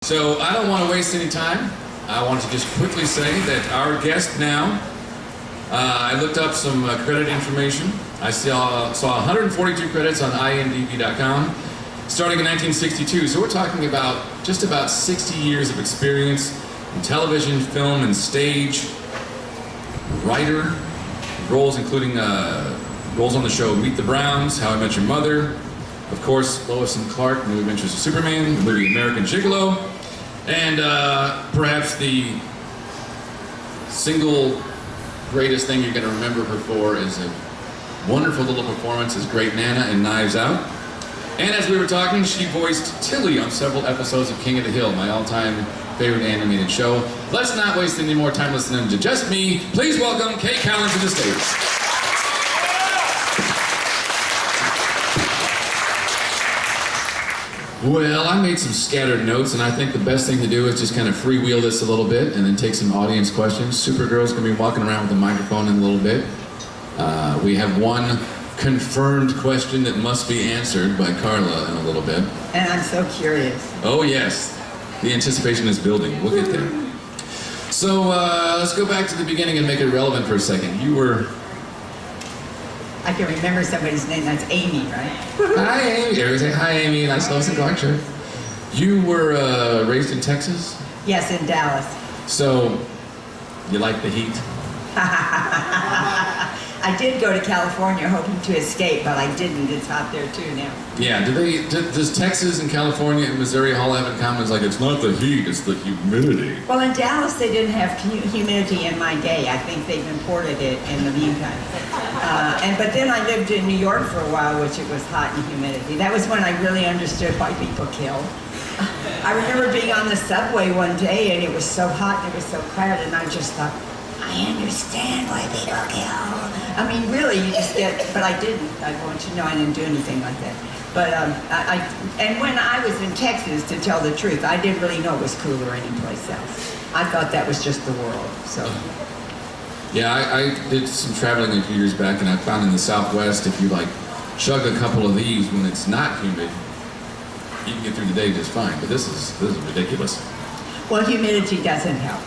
So I don't want to waste any time. I want to just quickly say that our guest now, I looked up some credit information. I saw 142 credits on IMDb.com, starting in 1962. So we're talking about just about 60 years of experience in television, film, and stage. Writer, roles including roles on the show Meet the Browns, How I Met Your Mother, of course, Lois and Clark, New Adventures of Superman, the movie American Gigolo, and perhaps the single greatest thing you're going to remember her for is a wonderful little performance as Great Nana in Knives Out. And as we were talking, she voiced Tilly on several episodes of King of the Hill, my all-time favorite animated show. Let's not waste any more time listening to just me. Please welcome K Callan to the stage. Well, I made some scattered notes, and I think the best thing to do is just kind of freewheel this a little bit and then take some audience questions. Supergirl's going to be walking around with a microphone in a little bit. We have one confirmed question that must be answered by Carla in a little bit. And I'm so curious. Oh, yes. The anticipation is building. We'll get there. So let's go back to the beginning and make it relevant for a second. You were... I can remember somebody's name. That's Amy, right? Hi, Amy. Everybody say, hi, Amy. Nice Lois and Clark shirt. You were raised in Texas? Yes, in Dallas. So, you like the heat? I did go to California hoping to escape, but I didn't. It's hot there too now. Yeah, does Texas and California and Missouri all have in common? It's like, it's not the heat, it's the humidity. Well, in Dallas, they didn't have humidity in my day. I think they've imported it in the meantime. But then I lived in New York for a while, which it was hot and humidity. That was when I really understood why people kill. I remember being on the subway one day, and it was so hot and it was so crowded, and I just thought, I understand why people kill. I mean, really, you just get, but I didn't. I want you to know I didn't do anything like that. But and when I was in Texas, to tell the truth, I didn't really know it was cooler anyplace else. I thought that was just the world, so. Yeah, I did some traveling a few years back, and I found in the Southwest, if you like chug a couple of these when it's not humid, you can get through the day just fine. But this is ridiculous. Well, humidity doesn't help.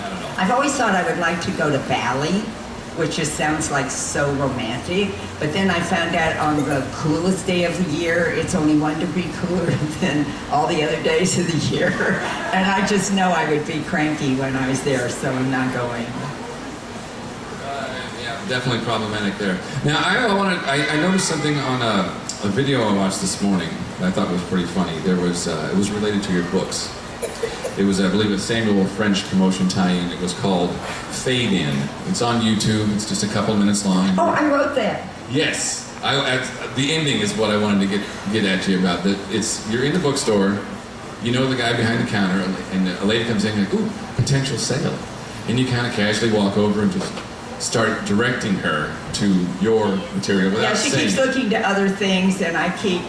I don't know. I've always thought I would like to go to Bali, which just sounds like so romantic. But then I found out on the coolest day of the year, it's only 1 degree cooler than all the other days of the year. And I just know I would be cranky when I was there, so I'm not going. Yeah, definitely problematic there. Now, I noticed something on a video I watched this morning that I thought was pretty funny. There was, it was related to your books. It was, I believe, a Samuel French promotion tie-in. It was called Fade In. It's on YouTube. It's just a couple minutes long. Oh, I wrote that. Yes. The ending is what I wanted to get at you about. That you're in the bookstore, you know the guy behind the counter, and a lady comes in and goes, ooh, potential sale. And you kind of casually walk over and just start directing her to your material without saying. Yeah, she keeps looking to other things, and I keep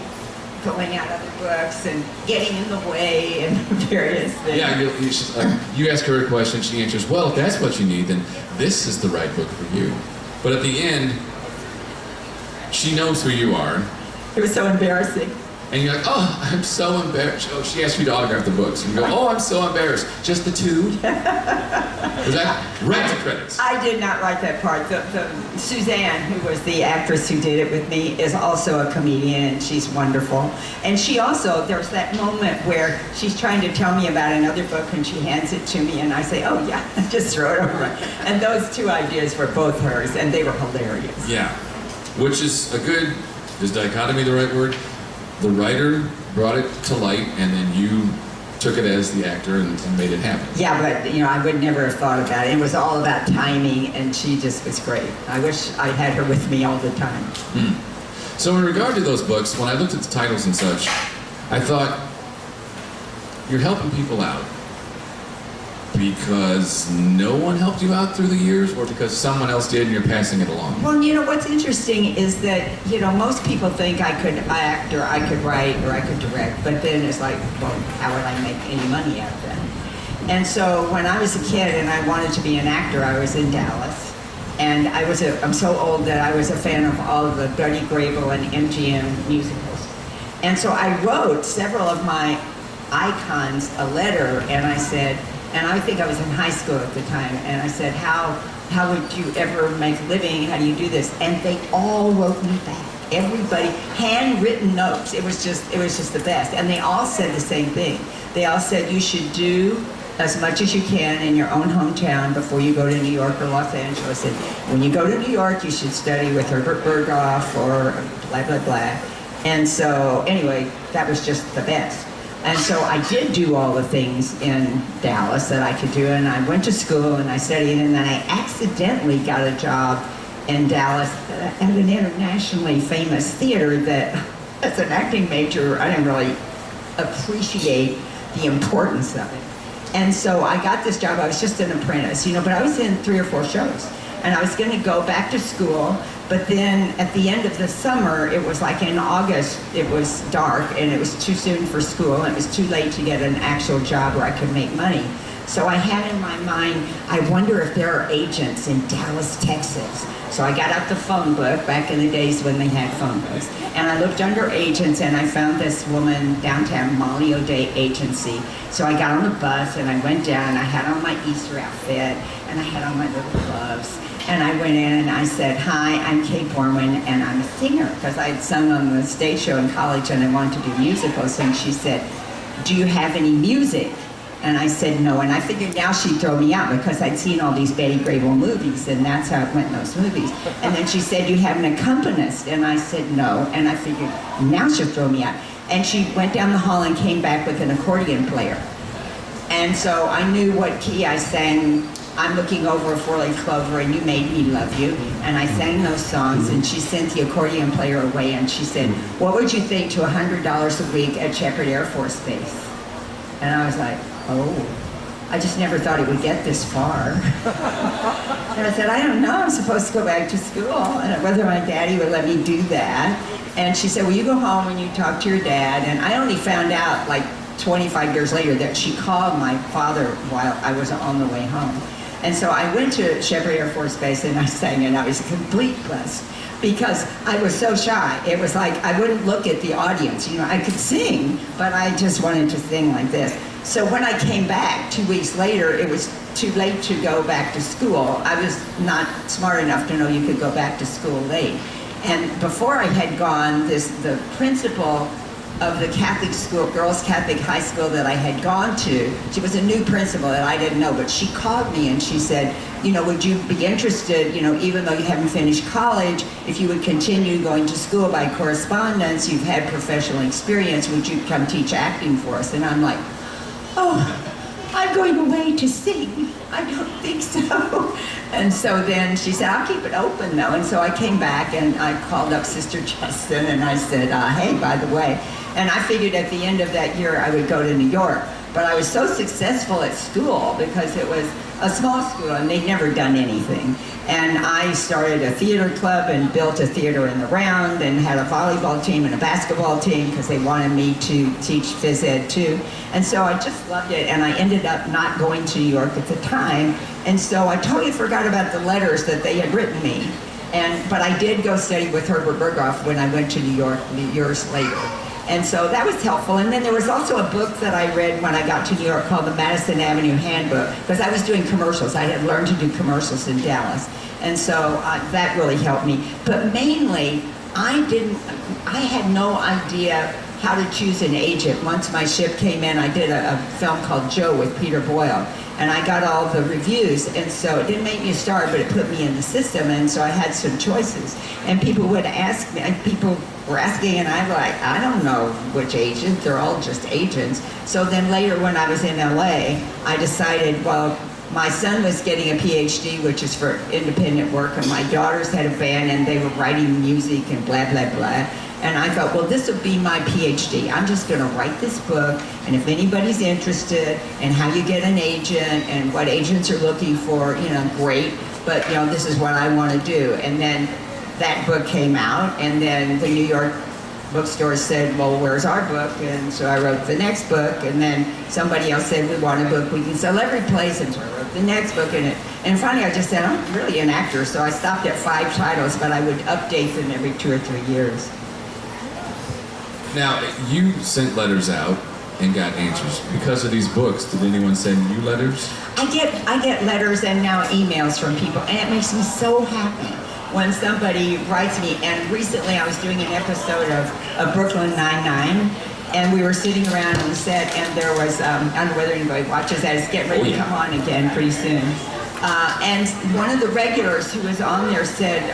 pulling out other books and getting in the way and various things. Yeah, you ask her a question, she answers, well, if that's what you need, then this is the right book for you. But at the end, she knows who you are. It was so embarrassing. And you're like, oh, I'm so embarrassed. Oh, she asked you to autograph the books. And you go, oh, I'm so embarrassed. Just the two? Was that right to credits? I did not write that part. Suzanne, who was the actress who did it with me, is also a comedian, and she's wonderful. And she also, there's that moment where she's trying to tell me about another book, and she hands it to me, and I say, oh yeah, just throw it over. And those two ideas were both hers, and they were hilarious. Yeah, which is is dichotomy the right word? The writer brought it to light, and then you took it as the actor and made it happen. Yeah, but I would never have thought about it. It was all about timing, and she just was great. I wish I had her with me all the time. So in regard to those books, when I looked at the titles and such, I thought, you're helping people out because no one helped you out through the years, or because someone else did and you're passing it along? Well, what's interesting is that, most people think I could act, or I could write, or I could direct, but then it's like, well, how would I make any money out of that? And so when I was a kid and I wanted to be an actor, I was in Dallas. And I'm so old that I was a fan of all of the Betty Grable and MGM musicals. And so I wrote several of my icons a letter, and I said, and I think I was in high school at the time, and I said, how would you ever make a living? How do you do this? And they all wrote me back. Everybody, handwritten notes. It was just the best. And they all said the same thing. They all said you should do as much as you can in your own hometown before you go to New York or Los Angeles. And when you go to New York, you should study with Herbert Berghoff or blah, blah, blah. And so, anyway, that was just the best. And so I did do all the things in Dallas that I could do, and I went to school and I studied, and then I accidentally got a job in Dallas at an internationally famous theater that, as an acting major, I didn't really appreciate the importance of it. And so I got this job. I was just an apprentice, but I was in 3 or 4 shows. And I was going to go back to school, but then at the end of the summer, it was like in August, it was dark, and it was too soon for school, and it was too late to get an actual job where I could make money. So I had in my mind, I wonder if there are agents in Dallas, Texas. So I got out the phone book, back in the days when they had phone books, and I looked under agents, and I found this woman downtown, Molly O'Day Agency. So I got on the bus, and I went down, and I had on my Easter outfit, and I had on my little gloves. And I went in and I said, hi, I'm Kay Borman, and I'm a singer, because I had sung on the stage show in college and I wanted to do musicals. And she said, do you have any music? And I said, no. And I figured now she'd throw me out because I'd seen all these Betty Grable movies, and that's how it went in those movies. And then she said, you have an accompanist? And I said, no. And I figured, now she'll throw me out. And she went down the hall and came back with an accordion player. And so I knew what key I sang. I'm looking over a 4-leaf clover, and you made me love you. And I sang those songs, and she sent the accordion player away, and she said, what would you think to $100 a week at Shepherd Air Force Base? And I was like, oh, I just never thought it would get this far. And I said, I don't know, I'm supposed to go back to school, and whether my daddy would let me do that. And she said, well, you go home and you talk to your dad. And I only found out like 25 years later that she called my father while I was on the way home. And so I went to Shepherd Air Force Base and I sang, and I was a complete bust because I was so shy. It was like I wouldn't look at the audience. I could sing, but I just wanted to sing like this. So when I came back 2 weeks later, it was too late to go back to school. I was not smart enough to know you could go back to school late. And before I had gone, the principal of the Catholic school, girls' Catholic high school that I had gone to, she was a new principal that I didn't know, but she called me and she said, would you be interested, even though you haven't finished college, if you would continue going to school by correspondence, you've had professional experience, would you come teach acting for us? And I'm like, oh, I'm going away to sing. I don't think so. And so then she said, I'll keep it open though. And so I came back and I called up Sister Justin and I said, hey, by the way. And I figured at the end of that year I would go to New York. But I was so successful at school because it was a small school and they'd never done anything. And I started a theater club and built a theater in the round and had a volleyball team and a basketball team because they wanted me to teach phys ed too. And so I just loved it, and I ended up not going to New York at the time. And so I totally forgot about the letters that they had written me. But I did go study with Herbert Berghoff when I went to New York years later. And so that was helpful. And then there was also a book that I read when I got to New York called the Madison Avenue Handbook, because I was doing commercials. I had learned to do commercials in Dallas. And so that really helped me. But mainly, I had no idea how to choose an agent. Once my ship came in, I did a film called Joe with Peter Boyle. And I got all the reviews, and so it didn't make me a star, but it put me in the system, and so I had some choices. And people would ask me, and people were asking, and I'm like, I don't know which agent, they're all just agents. So then later when I was in LA, I decided, well, my son was getting a PhD, which is for independent work, and my daughters had a band, and they were writing music and blah, blah, blah. And I thought, well, this will be my PhD. I'm just going to write this book, and if anybody's interested in how you get an agent and what agents are looking for, great. But, this is what I want to do. And then that book came out, and then the New York bookstore said, well, where's our book? And so I wrote the next book, and then somebody else said, we want a book we can sell every place, and so I wrote the next book in it. And finally I just said, I'm really an actor, so I stopped at 5 titles, but I would update them every 2 or 3 years. Now, you sent letters out, and got answers because of these books. Did anyone send you letters? I get letters and now emails from people, and it makes me so happy when somebody writes me. And recently I was doing an episode of Brooklyn Nine-Nine, and we were sitting around on the set, and there was, I don't know whether anybody watches that, it's getting ready to come on again pretty soon. And one of the regulars who was on there said,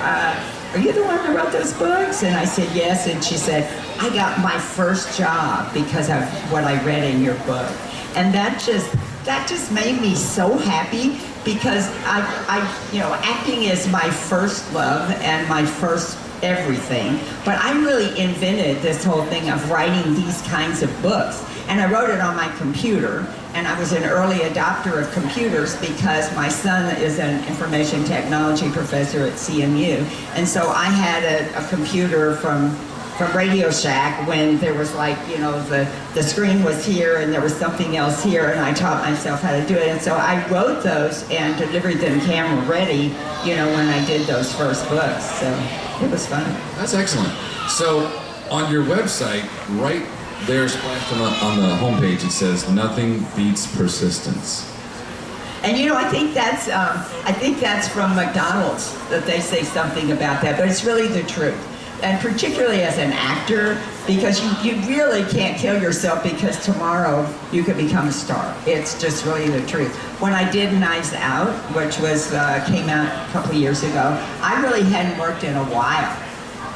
are you the one that wrote those books? And I said, yes. And she said, I got my first job because of what I read in your book. And that just made me so happy, because acting is my first love and my first everything. But I really invented this whole thing of writing these kinds of books. And I wrote it on my computer. And I was an early adopter of computers because my son is an information technology professor at CMU. And so I had a computer from Radio Shack when there was the screen was here and there was something else here, and I taught myself how to do it. And so I wrote those and delivered them camera ready, when I did those first books. So it was fun. That's excellent. So on your website, right there, splashed on the homepage, it says, "Nothing beats persistence." And I think that's from McDonald's, that they say something about that, but it's really the truth. And particularly as an actor, because you really can't kill yourself, because tomorrow you could become a star. It's just really the truth. When I did Knives Out, which came out a couple years ago, I really hadn't worked in a while.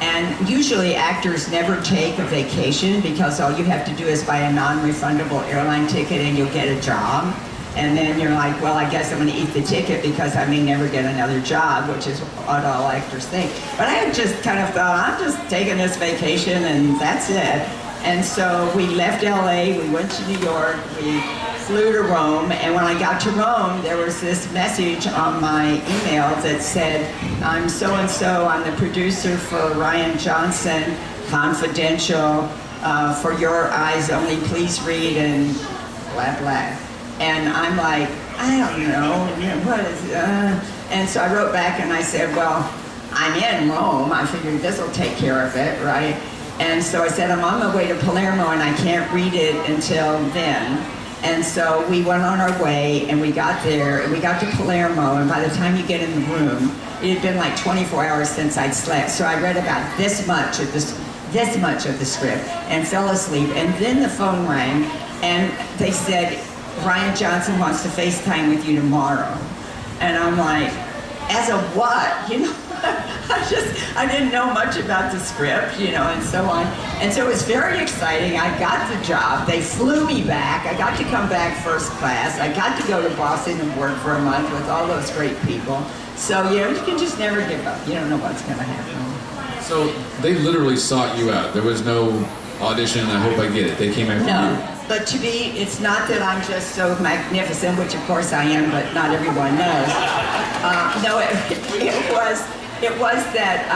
And usually actors never take a vacation, because all you have to do is buy a non-refundable airline ticket and you'll get a job. And then you're like, well, I guess I'm going to eat the ticket because I may never get another job, which is what all actors think. But I had just kind of thought, I'm just taking this vacation and that's it. And so we left LA, we went to New York, we flew to Rome, and when I got to Rome, there was this message on my email that said, I'm so-and-so, I'm the producer for Ryan Johnson, confidential, for your eyes only, please read, and blah, blah. And I'm like, I don't know, what is, and so I wrote back and I said, well, I'm in Rome, I figured this will take care of it, right? And so I said, I'm on my way to Palermo and I can't read it until then. And so we went on our way and we got there and we got to Palermo, and by the time you get in the room, it had been like 24 hours since I'd slept. So I read about this much of the script and fell asleep. And then the phone rang and they said, Ryan Johnson wants to FaceTime with you tomorrow. And I'm like, as a what? I didn't know much about the script, and so on. And so it was very exciting. I got the job. They flew me back. I got to come back first class. I got to go to Boston and work for a month with all those great people. So, you can just never give up. You don't know what's going to happen. So they literally sought you out. There was no audition, I hope I get it. They came after you. No. But it's not that I'm just so magnificent, which of course I am, but not everyone knows. No, it was that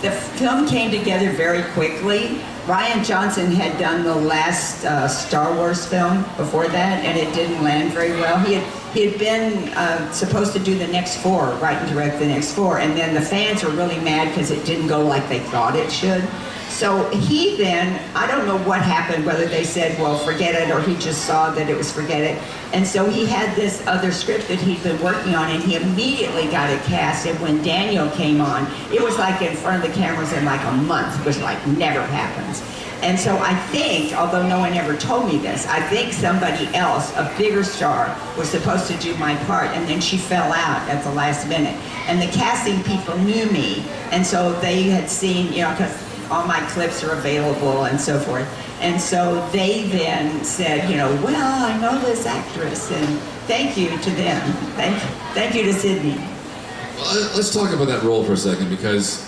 the film came together very quickly. Ryan Johnson had done the last Star Wars film before that, and it didn't land very well. He had been supposed to do the next 4, write and direct the next 4, and then the fans were really mad because it didn't go like they thought it should. So he then, I don't know what happened, whether they said, well, forget it, or he just saw that it was forget it. And so he had this other script that he'd been working on, and he immediately got it cast. And when Daniel came on, it was like in front of the cameras in like a month. It was like never happens. And so I think, although no one ever told me this, I think somebody else, a bigger star, was supposed to do my part, and then she fell out at the last minute. And the casting people knew me, and so they had seen, because all my clips are available and so forth. And so they then said, well, I know this actress, and thank you to them. Thank you to Sydney. Well, let's talk about that role for a second, because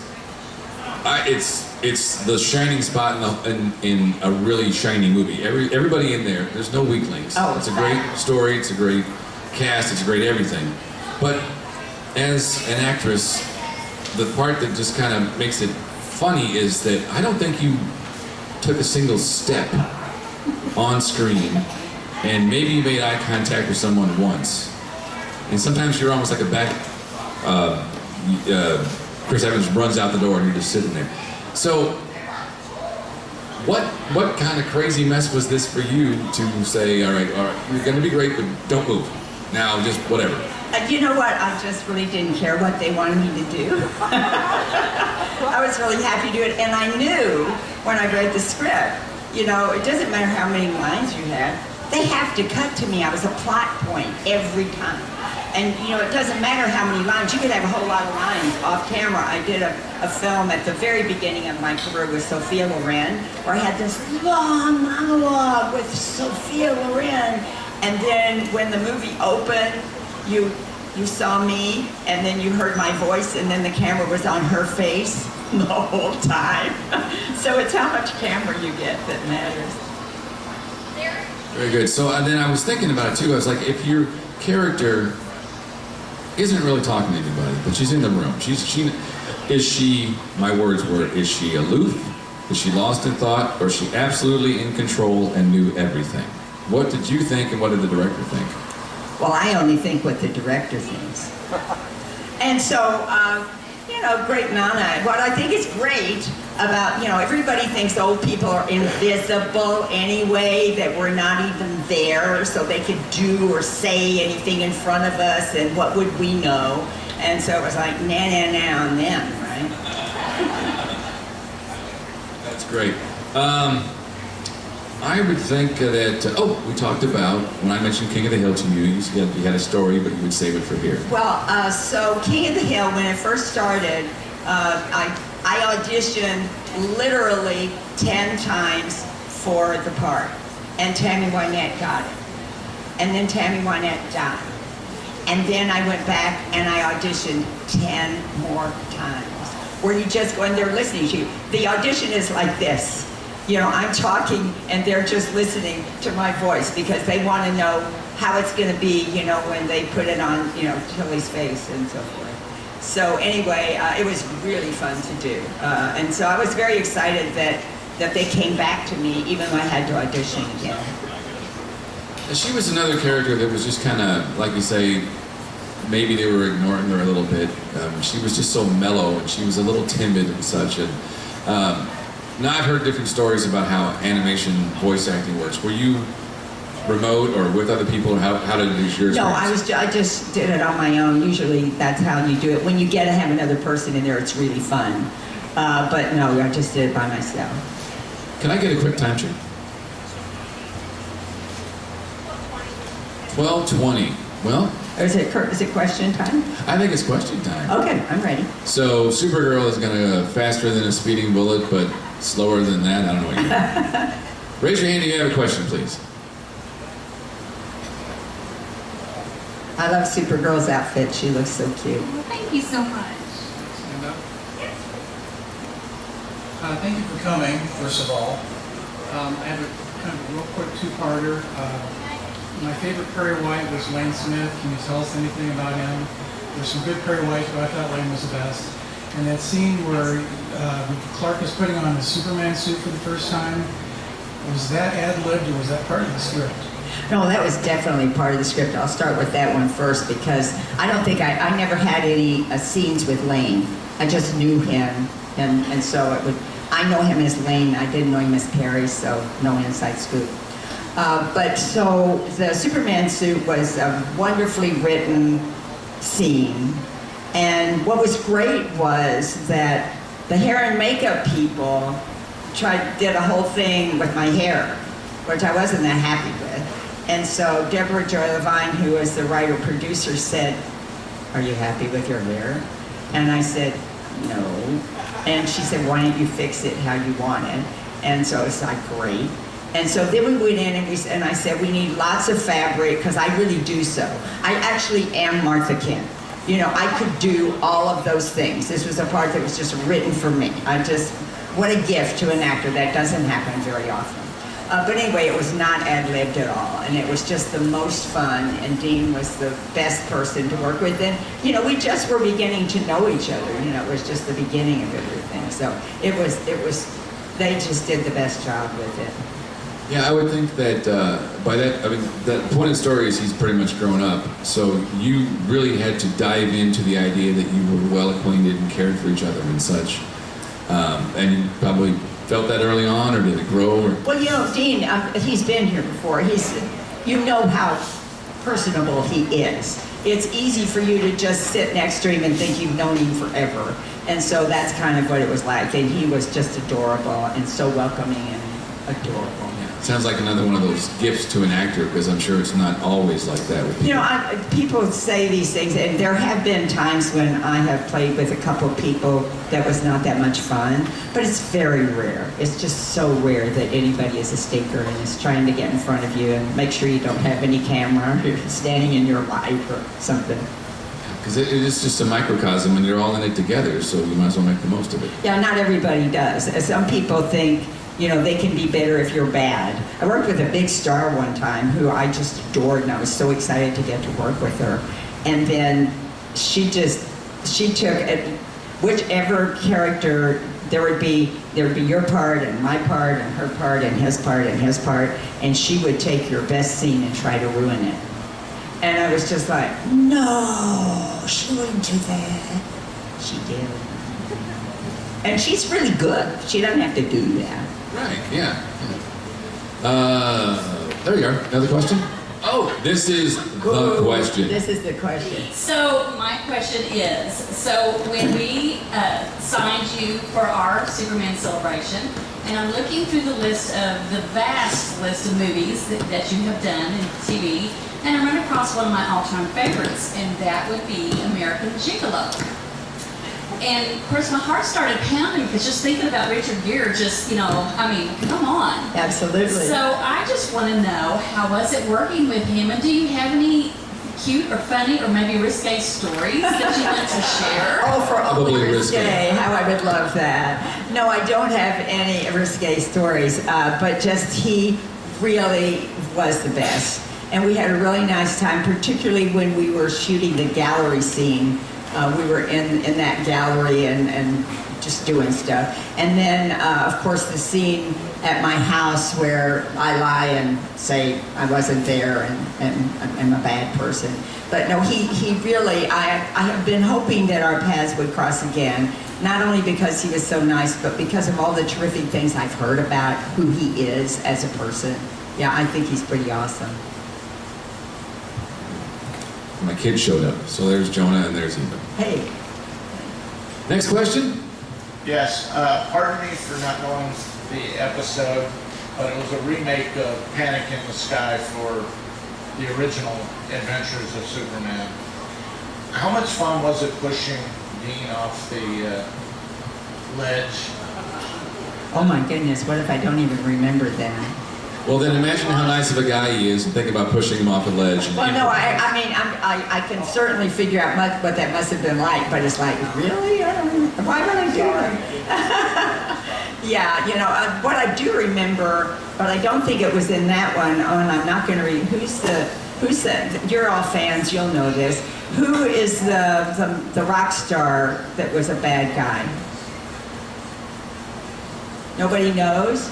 it's the shining spot in a really shiny movie. Everybody in there's no weaklings. Oh, it's a great story, it's a great cast, it's a great everything. But as an actress, the part that just kind of makes it funny is that I don't think you took a single step on screen, and maybe you made eye contact with someone once. And sometimes you're almost like a back, Chris Evans runs out the door and you're just sitting there. So what kind of crazy mess was this for you to say, all right, you're going to be great, but don't move. Now, just whatever. You know what? I just really didn't care what they wanted me to do. I was really happy to do it, and I knew when I read the script, you know, it doesn't matter how many lines you have, they have to cut to me. I was a plot point every time. And, you know, it doesn't matter how many lines. You could have a whole lot of lines off camera. I did a film at the very beginning of my career with Sophia Loren, where I had this long monologue with Sophia Loren. And then when the movie opened, you saw me, and then you heard my voice, and then the camera was on her face the whole time. So it's how much camera you get that matters. Very good. So then I was thinking about it too. I was like, if your character isn't really talking to anybody, but she's in the room. Is she, my words were, is she aloof? Is she lost in thought? Or is she absolutely in control and knew everything? What did you think, and what did the director think? Well, I only think what the director thinks. And so, you know, great Nana. What I think is great about, you know, everybody thinks old people are invisible anyway, that we're not even there, so they could do or say anything in front of us, and what would we know? And so it was like, nah, nah, nah on them, right? That's great. I would think that, we talked about, when I mentioned King of the Hill to you, you had a story, but you would save it for here. Well, so King of the Hill, when it first started, I auditioned literally 10 times for the part, and Tammy Wynette got it. And then Tammy Wynette died. And then I went back and I auditioned 10 more times, where you just go and they're listening to you. The audition is like this. You know, I'm talking and they're just listening to my voice because they want to know how it's going to be, you know, when they put it on, you know, Tilly's face and so forth. So anyway, it was really fun to do. And so I was very excited that they came back to me, even though I had to audition again. She was another character that was just kind of, like you say, maybe they were ignoring her a little bit. She was just so mellow, and she was a little timid and such. And now I've heard different stories about how animation voice acting works. Were you remote or with other people, or how did it yours? No, I just did it on my own. Usually that's how you do it. When you get to have another person in there, it's really fun. But no, I just did it by myself. Can I get a quick time check? 12:20. Well, is it question time? I think it's question time. Okay, I'm ready. So Supergirl is going to faster than a speeding bullet, but slower than that. I don't know what you mean. Raise your hand if you have a question, please. I love Supergirl's outfit. She looks so cute. Well, thank you so much. Stand up. Thank you for coming, first of all. I have a kind of real quick two-parter. My favorite Perry White was Lane Smith. Can you tell us anything about him? There's some good Perry White, but I thought Lane was the best. And that scene where Clark is putting on the Superman suit for the first time, was that ad-libbed or was that part of the script? No, that was definitely part of the script. I'll start with that one first because I don't think I never had any scenes with Lane. I just knew him, and so I know him as Lane. I didn't know him as Perry, so no inside scoop. But so the Superman suit was a wonderfully written scene. And what was great was that the hair and makeup people did a whole thing with my hair, which I wasn't that happy with. And so Deborah Joy Levine, who was the writer-producer, said, "Are you happy with your hair?" And I said, "No." And she said, "Why don't you fix it how you want it?" And so it's like, great. And so then we went in and I said, we need lots of fabric, because I really do so. I actually am Martha Kent. You know, I could do all of those things. This was a part that was just written for me. What a gift to an actor. That doesn't happen very often. But anyway, it was not ad-libbed at all, and it was just the most fun, and Dean was the best person to work with. And, you know, we just were beginning to know each other. You know, it was just the beginning of everything. So they just did the best job with it. Yeah, I would think that by that, I mean, the point of the story is he's pretty much grown up. So you really had to dive into the idea that you were well acquainted and cared for each other and such. And you probably felt that early on, or did it grow? Or? Well, you know, Dean, he's been here before. You know how personable he is. It's easy for you to just sit next to him and think you've known him forever. And so that's kind of what it was like. And he was just adorable and so welcoming and adorable. Yeah. Sounds like another one of those gifts to an actor, because I'm sure it's not always like that with people. You know, people say these things, and there have been times when I have played with a couple of people that was not that much fun, but it's very rare. It's just so rare that anybody is a stinker and is trying to get in front of you and make sure you don't have any camera, or you're standing in your light or something. Because it is just a microcosm, and you're all in it together, so you might as well make the most of it. Yeah, not everybody does. Some people think, you know, they can be better if you're bad. I worked with a big star one time who I just adored, and I was so excited to get to work with her. And then she took whichever character there would be your part and my part and her part and his part and his part, and she would take your best scene and try to ruin it. And I was just like, no, she wouldn't do that. She did. And she's really good. She doesn't have to do that. Right, yeah. There you are. Another question? Oh, this is the question. This is the question. So my question is, so when we signed you for our Superman celebration, and I'm looking through the list of the vast list of movies that you have done in TV, and I run across one of my all-time favorites, and that would be American Gigolo. And of course my heart started pounding because just thinking about Richard Gere, just, you know, I mean, come on. Absolutely. So I just want to know, how was it working with him, and do you have any cute or funny or maybe risque stories that you want to share? Oh, for Probably only risque, risque. how I would love that. No, I don't have any risque stories, but just he really was the best. And we had a really nice time, particularly when we were shooting the gallery scene. We were in that gallery and just doing stuff. And then, of course, the scene at my house where I lie and say I wasn't there and I'm a bad person. But no, he really, I have been hoping that our paths would cross again, not only because he was so nice, but because of all the terrific things I've heard about who he is as a person. Yeah, I think he's pretty awesome. My kids showed up. So there's Jonah and there's Eva. Hey. Next question? Yes, pardon me for not knowing the episode, but it was a remake of Panic in the Sky for the original Adventures of Superman. How much fun was it pushing Dean off the ledge? Oh my goodness, what if I don't even remember that? Well, then imagine how nice of a guy he is and think about pushing him off a ledge. And Well, no, I can certainly figure out what that must have been like, but it's like, really? I don't remember. Why would I do that? Yeah, you know, what I do remember, but I don't think it was in that one, and I'm not going to read, who's the, you're all fans, you'll know this. Who is the rock star that was a bad guy? Nobody knows?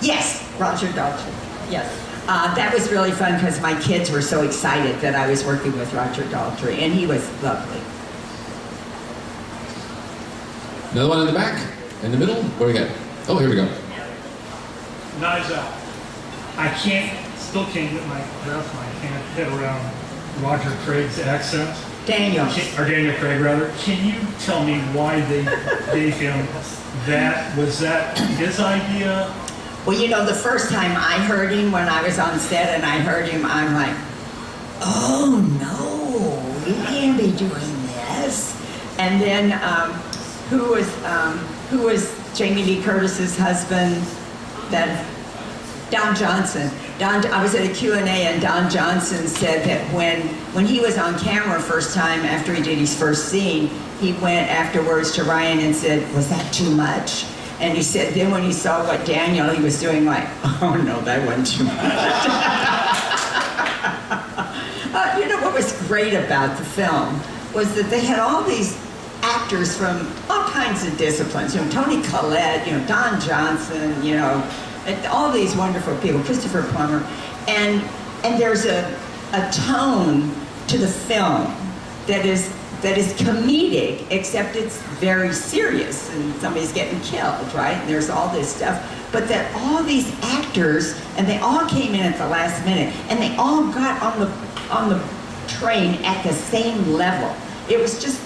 Yes, Roger Daltrey. Yes. That was really fun because my kids were so excited that I was working with Roger Daltrey, and he was lovely. Another one in the back? In the middle? Where we got? Oh, here we go. Knives Out. Still can't wrap my head around Roger Craig's accent. Daniel. Or Daniel Craig, rather. Can you tell me why they gave him that? Was that his idea? Well, you know, the first time I heard him when I was on set and I heard him, I'm like, oh no, you can't be doing this. And then who was Jamie Lee Curtis's husband? Don Johnson. I was at a Q&A and Don Johnson said that when he was on camera first time after he did his first scene, he went afterwards to Ryan and said, was that too much? And he said, then when he saw what he was doing, like, oh no, that wasn't too much. You know what was great about the film was that they had all these actors from all kinds of disciplines. You know, Toni Collette, you know, Don Johnson, you know, all these wonderful people, Christopher Plummer, and there's a tone to the film that is that is comedic, except it's very serious and somebody's getting killed, right? And there's all this stuff. But that all these actors, and they all came in at the last minute, and they all got on the train at the same level. It was just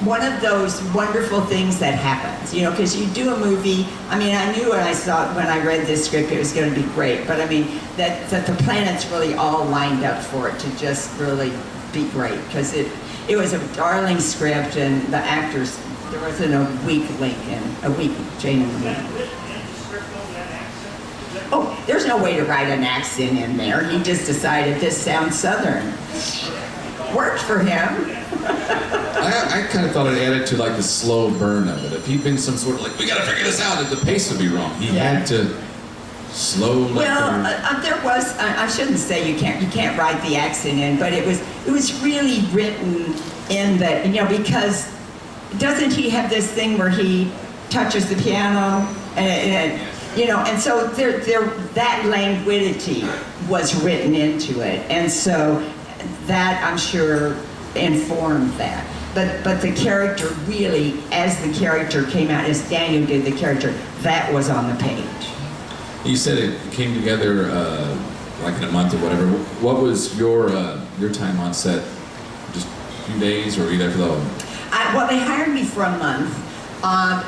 one of those wonderful things that happens, you know, because you do a movie. I mean, I knew when I read this script it was going to be great, but I mean that the planets really all lined up for it to just really be great, because it was a darling script, and the actors, there wasn't a weak link genuinely. Oh, there's no way to write an accent in there. He just decided this sounds Southern. Worked for him. I kind of thought it added to like the slow burn of it. If he'd been some sort of like, we gotta figure this out, the pace would be wrong. He had to slow. Well, there was. I shouldn't say you can't write the accent in, but it was really written in that, you know, because doesn't he have this thing where he touches the piano and you know, and so that languidity was written into it, and so that I'm sure informed that. But the character really, as the character came out, as Daniel did the character, that was on the page. You said it came together like in a month or whatever. What was your time on set? Just a few days, or were you there for the whole? Well, they hired me for a month,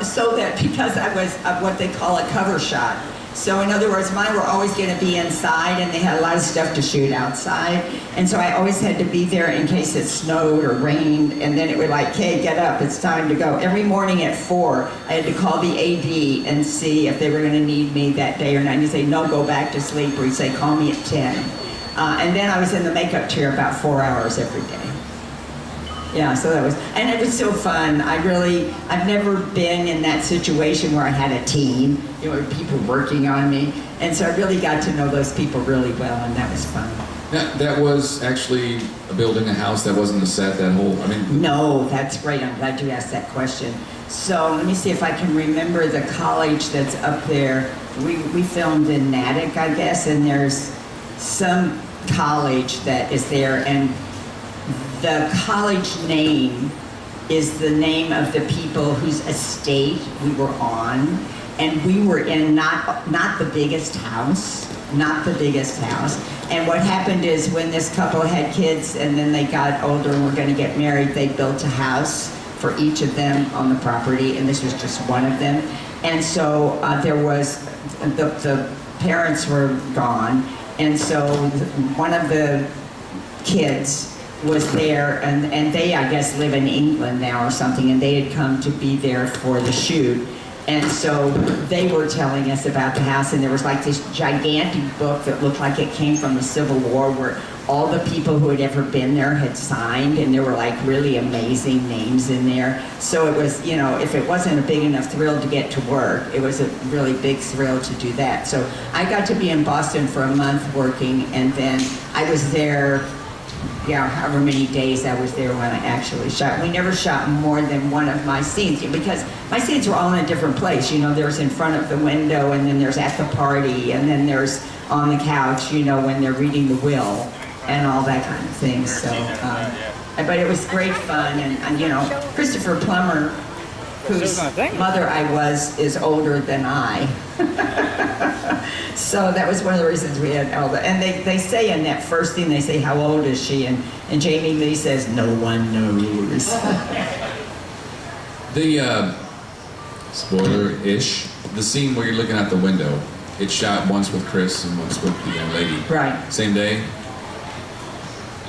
so that because I was what they call a cover shot. So in other words, mine were always going to be inside, and they had a lot of stuff to shoot outside. And so I always had to be there in case it snowed or rained, and then it would like, hey, get up, it's time to go. Every morning at 4, I had to call the AD and see if they were going to need me that day or not. And he'd say, no, go back to sleep, or he'd say, call me at 10. And then I was in the makeup chair about 4 hours every day. Yeah, so that was, and it was so fun. I've never been in that situation where I had a team, you know, people working on me. And so I really got to know those people really well, and that was fun. That was actually building a house, that wasn't a set, that whole, I mean... No, that's great. I'm glad you asked that question. So let me see if I can remember the college that's up there. We filmed in Natick, I guess, and there's some college that is there, and the college name is the name of the people whose estate we were on, and we were in not the biggest house, and what happened is when this couple had kids and then they got older and were going to get married, they built a house for each of them on the property, and this was just one of them. And so there was, the parents were gone, and so one of the kids was there, and they, I guess, live in England now or something, and they had come to be there for the shoot. And so they were telling us about the house, and there was like this gigantic book that looked like it came from the Civil War, where all the people who had ever been there had signed, and there were like really amazing names in there. So it was, you know, if it wasn't a big enough thrill to get to work, it was a really big thrill to do that. So I got to be in Boston for a month working, and then I was there, yeah, however many days I was there when I actually shot. We never shot more than one of my scenes, because my scenes were all in a different place. You know, there's in front of the window, and then there's at the party, and then there's on the couch, you know, when they're reading the will, and all that kind of thing. So, but it was great fun, and you know, Christopher Plummer, whose mother I was, is older than I. So that was one of the reasons we had all that. And they say in that first thing, they say, how old is she? And Jamie Lee says, no one knows. The, spoiler-ish, the scene where you're looking out the window, it's shot once with Chris and once with the young lady. Right. Same day?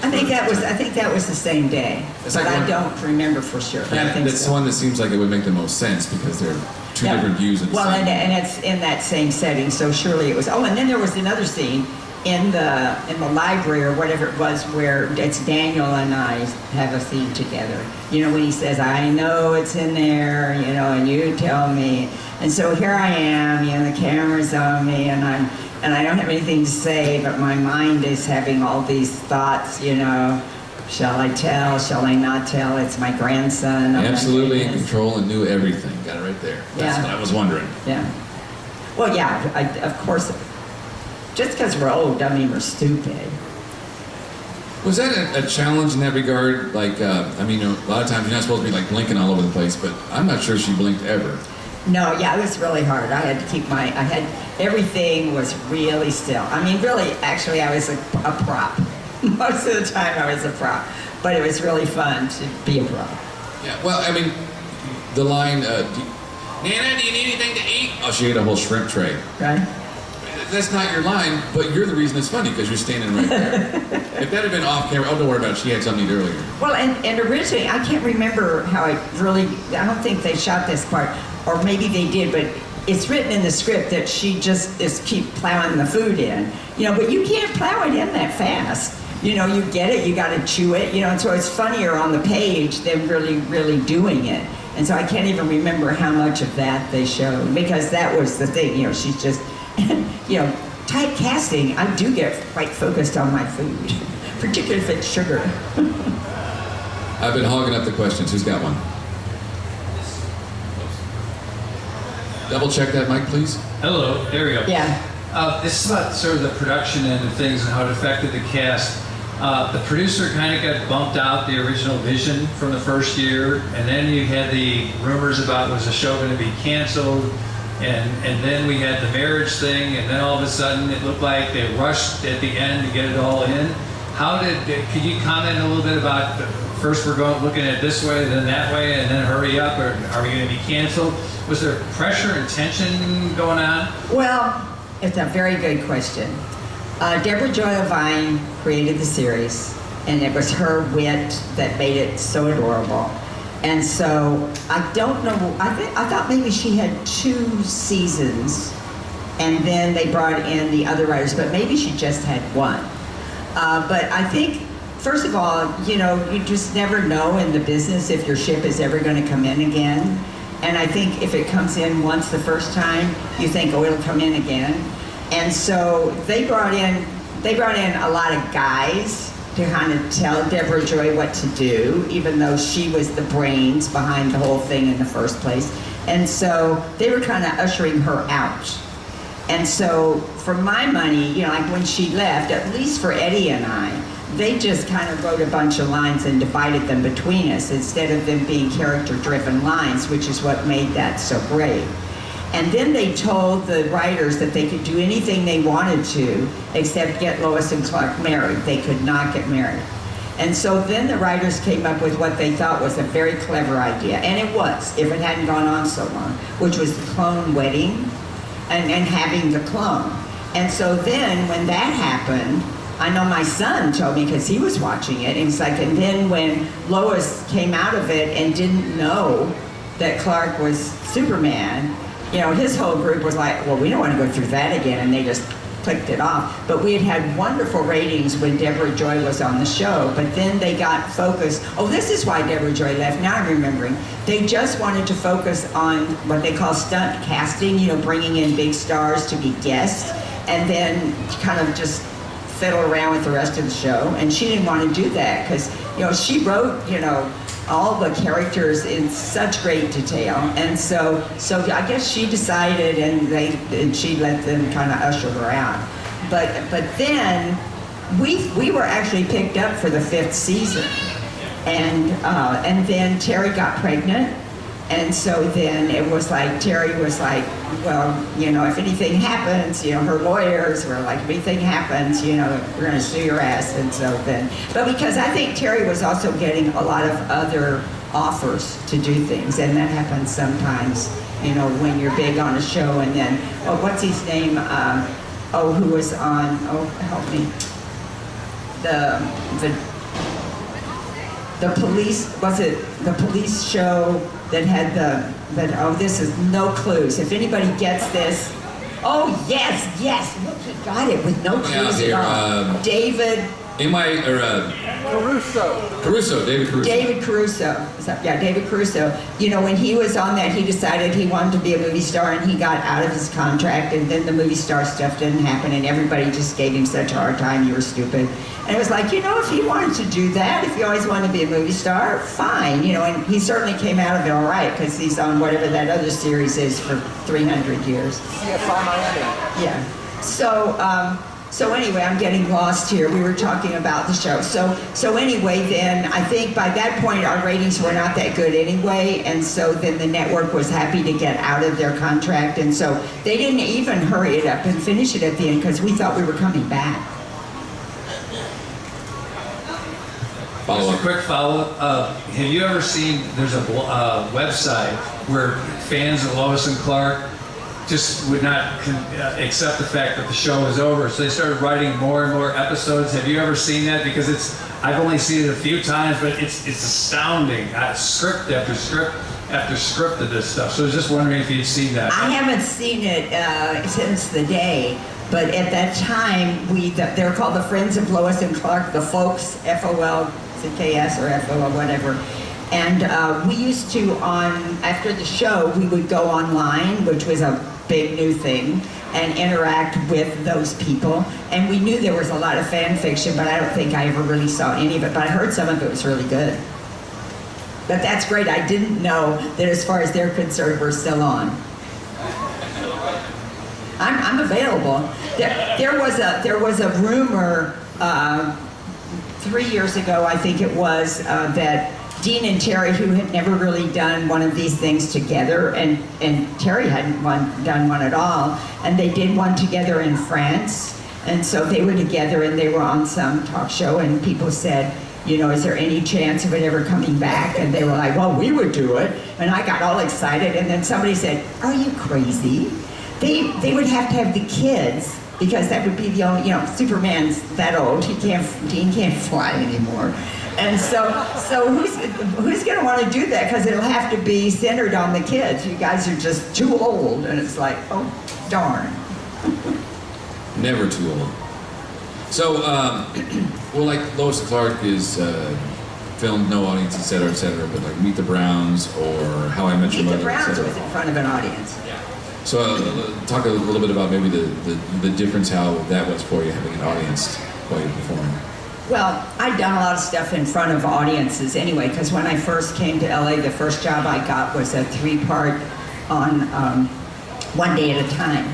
I think that was the same day, It's but like I one- don't remember for sure. But I Yeah, think that's so. the one that seems like it would make the most sense, because they're two Yeah. different views of the Well, same. and it's in that same setting, so surely it was. Oh, and then there was another scene in the library or whatever it was, where it's Daniel and I have a scene together. You know, when he says, "I know it's in there," you know, and you tell me. And so here I am, you know, the camera's on me, and I don't have anything to say, but my mind is having all these thoughts, you know. Shall I tell? Shall I not tell? It's my grandson. Oh my Absolutely in goodness. control and knew everything. Got it right there. That's Yeah. what I was wondering. Yeah. Well, yeah, of course, just because we're old doesn't mean we're stupid. Was that a challenge in that regard? Like, I mean, a lot of times you're not supposed to be like blinking all over the place, but I'm not sure she blinked ever. No, yeah, it was really hard. I had to keep everything was really still. I mean, really, actually, I was a prop. Most of the time I was a prop, but it was really fun to be a prop. Yeah, well, I mean, the line, Nana, do you need anything to eat? Oh, she ate a whole shrimp tray. Right? That's not your line, but you're the reason it's funny because you're standing right there. If that had been off camera, oh, don't worry about it. She had something to eat earlier. Well, and originally, I can't remember how I don't think they shot this part, or maybe they did, but it's written in the script that she just is keep plowing the food in. But you can't plow it in that fast. You get it, you got to chew it, and so it's funnier on the page than really, really doing it. And so I can't even remember how much of that they showed, because that was the thing, she's just, typecasting, I do get quite focused on my food, particularly if it's sugar. I've been hogging up the questions. Who's got one? Double check that mic, please. Hello, there we go. Yeah. This is about sort of the production end of things and how it affected the cast. The producer kind of got bumped out the original vision from the first year, and then you had the rumors about was the show going to be canceled, and then we had the marriage thing, and then all of a sudden it looked like they rushed at the end to get it all in. Could you comment a little bit about first we're looking at it this way, then that way, and then hurry up, or are we going to be canceled? Was there pressure and tension going on? Well, it's a very good question. Deborah Joy Levine created the series, and it was her wit that made it so adorable. And so I don't know. I thought maybe she had 2 seasons, and then they brought in the other writers, but maybe she just had 1. But I think, first of all, you just never know in the business if your ship is ever going to come in again. And I think if it comes in once the first time, you think, oh, it'll come in again. And so they brought in a lot of guys to kind of tell Deborah Joy what to do, even though she was the brains behind the whole thing in the first place. And so they were kind of ushering her out. And so for my money, like when she left, at least for Eddie and I, they just kind of wrote a bunch of lines and divided them between us instead of them being character-driven lines, which is what made that so great. And then they told the writers that they could do anything they wanted to except get Lois and Clark married. They could not get married. And so then the writers came up with what they thought was a very clever idea, and it was, if it hadn't gone on so long, which was the clone wedding and having the clone. And so then when that happened, I know my son told me because he was watching it, and he's like, and then when Lois came out of it and didn't know that Clark was Superman, his whole group was like, well, we don't want to go through that again, and they just clicked it off. But we had wonderful ratings when Deborah Joy was on the show, but then they got focused. Oh, this is why Deborah Joy left. Now I'm remembering. They just wanted to focus on what they call stunt casting, bringing in big stars to be guests, and then kind of just fiddle around with the rest of the show. And she didn't want to do that because, she wrote, all the characters in such great detail, and so I guess she decided, and she let them kind of usher her out. But then we were actually picked up for the 5th season, and then Terry got pregnant, and so then it was like Terry was like, well, if anything happens, her lawyers were like, if anything happens, we're going to sue your ass. And so then, but because I think Terry was also getting a lot of other offers to do things, and that happens sometimes, when you're big on a show, and then, what's his name? Who was on? Help me. The police, was it the police show that had this is No Clues. If anybody gets this, yes, look, he got it with no clues at all. David. David Caruso. David Caruso. When he was on that, he decided he wanted to be a movie star, and he got out of his contract, and then the movie star stuff didn't happen, and everybody just gave him such a hard time. You were stupid. And it was like, if he wanted to do that, if he always wanted to be a movie star, fine. And he certainly came out of it all right, because he's on whatever that other series is for 300 years. CSI Miami. Yeah. So anyway, I'm getting lost here. We were talking about the show. So anyway, then I think by that point our ratings were not that good anyway, and so then the network was happy to get out of their contract, and so they didn't even hurry it up and finish it at the end because we thought we were coming back. Just a quick follow-up. Have you ever seen, there's a website where fans of Lois and Clark just would not accept the fact that the show was over, so they started writing more and more episodes. Have you ever seen that? Because I've only seen it a few times, but it's astounding. Script after script after script of this stuff. So I was just wondering if you'd seen that. I haven't seen it since the day, but at that time, they were called the Friends of Lois and Clark, the Folks, FOLCKS or FOL, whatever. And we used to, after the show, we would go online, which was a big new thing, and interact with those people. And we knew there was a lot of fan fiction, but I don't think I ever really saw any of it. But I heard some of it was really good. But that's great. I didn't know that as far as they're concerned, we're still on. I'm available. There was a rumor 3 years ago, I think it was, that Dean and Terry, who had never really done one of these things together, and Terry hadn't done one at all, and they did one together in France, and so they were together and they were on some talk show, and people said, you know, is there any chance of it ever coming back? And they were like, well, we would do it. And I got all excited, and then somebody said, are you crazy? They would have to have the kids, because that would be the only, you know, Superman's that old, Dean can't fly anymore. And so who's going to want to do that? Because it'll have to be centered on the kids. You guys are just too old. And it's like, oh, darn. Never too old. So, well, like Lois and Clark is filmed, no audience, et cetera, but like Meet the Browns or How I Met Your Mother, Meet the Browns et cetera. was in front of an audience. So, talk a little bit about maybe the difference, how that was for you, having an audience while you're performing. Well, I'd done a lot of stuff in front of audiences anyway, because when I first came to LA, the first job I got was a 3-part on One Day at a Time,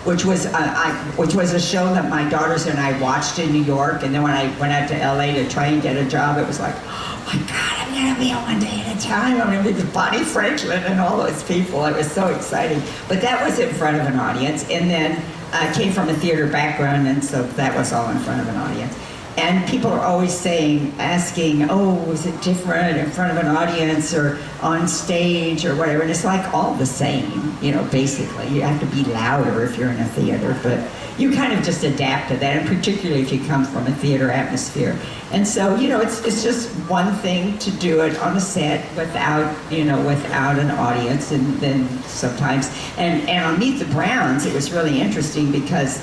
which was a show that my daughters and I watched in New York, and then when I went out to LA to try and get a job, it was like, oh my God, I'm gonna be on One Day at a Time. I'm gonna be with Bonnie Franklin and all those people. It was so exciting. But that was in front of an audience, and then I came from a theater background, and so that was all in front of an audience. And people are always asking, oh, was it different in front of an audience or on stage or whatever? And it's like all the same, you know, basically. You have to be louder if you're in a theater, but you kind of just adapt to that, and particularly if you come from a theater atmosphere. And so, you know, it's just one thing to do it on a set without an audience, and then sometimes, and on Meet the Browns, it was really interesting because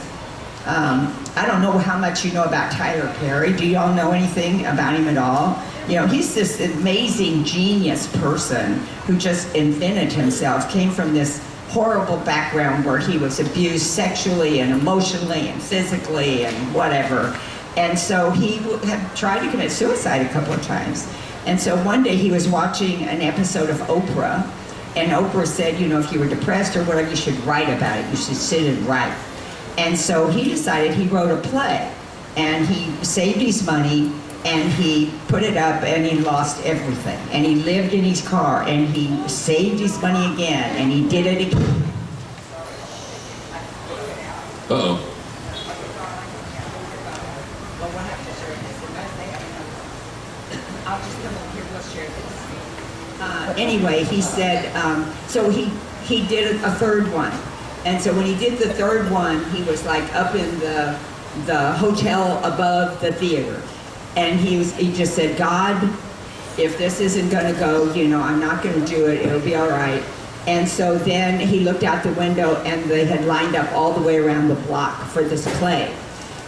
I don't know how much you know about Tyler Perry. Do you all know anything about him at all? You know, he's this amazing genius person who just invented himself, came from this horrible background where he was abused sexually and emotionally and physically and whatever. And so he had tried to commit suicide a couple of times. And so one day he was watching an episode of Oprah, and Oprah said, you know, if you were depressed or whatever, you should write about it. You should sit and write. And so he decided he wrote a play, and he saved his money, and he put it up, and he lost everything. And he lived in his car, and he saved his money again, and he did it again. Uh-oh. Well, we'll have to share this. I'll just come over here, we'll share this. Anyway, he said, so he did a third one. And so when he did the third one, he was like up in the hotel above the theater. And he just said, God, if this isn't gonna go, you know, I'm not gonna do it, it'll be all right. And so then he looked out the window, and they had lined up all the way around the block for this play.